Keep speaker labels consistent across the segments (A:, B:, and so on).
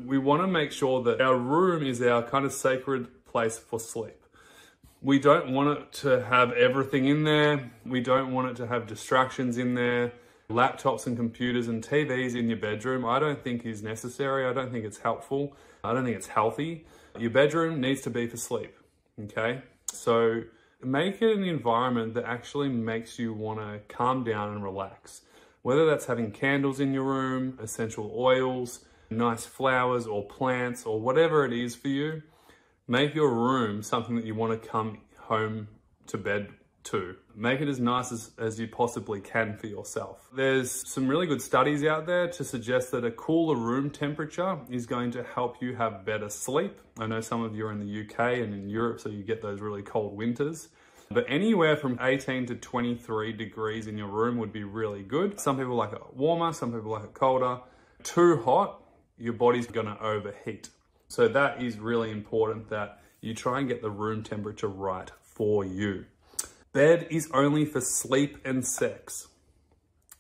A: We want to make sure that our room is our kind of sacred place for sleep. We don't want it to have everything in there. We don't want it to have distractions in there. Laptops and computers and TVs in your bedroom, I don't think is necessary. I don't think it's helpful. I don't think it's healthy. Your bedroom needs to be for sleep, okay? So make it an environment that actually makes you want to calm down and relax. Whether that's having candles in your room, essential oils, nice flowers or plants or whatever it is for you, make your room something that you want to come home to bed to. Make it as nice as you possibly can for yourself. There's some really good studies out there to suggest that a cooler room temperature is going to help you have better sleep. I know some of you are in the UK and in Europe, so you get those really cold winters. But anywhere from 18 to 23 degrees in your room would be really good. Some people like it warmer, some people like it colder. Too hot, your body's gonna overheat. So that is really important that you try and get the room temperature right for you. Bed is only for sleep and sex.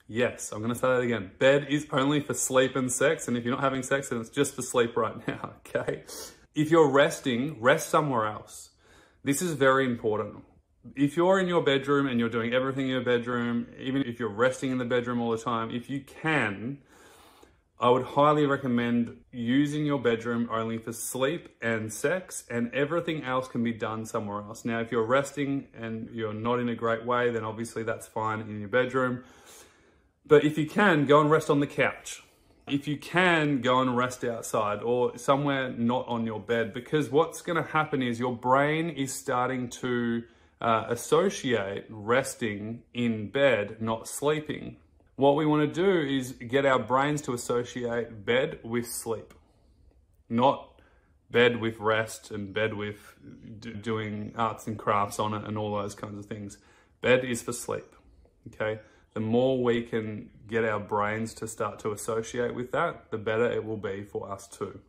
A: Yes, I'm gonna say that again. Bed is only for sleep and sex, and if you're not having sex, then it's just for sleep right now, okay? If you're resting, rest somewhere else. This is very important. If you're in your bedroom and you're doing everything in your bedroom, even if you're resting in the bedroom all the time, if you can, I would highly recommend using your bedroom only for sleep and sex, and everything else can be done somewhere else. Now, if you're resting and you're not in a great way, then obviously that's fine in your bedroom. But if you can, go and rest on the couch. If you can, go and rest outside or somewhere not on your bed, because what's going to happen is your brain is starting to associate resting in bed, not sleeping. What we want to do is get our brains to associate bed with sleep, not bed with rest and bed with doing arts and crafts on it and all those kinds of things. Bed is for sleep, okay? The more we can get our brains to start to associate with that, the better it will be for us too.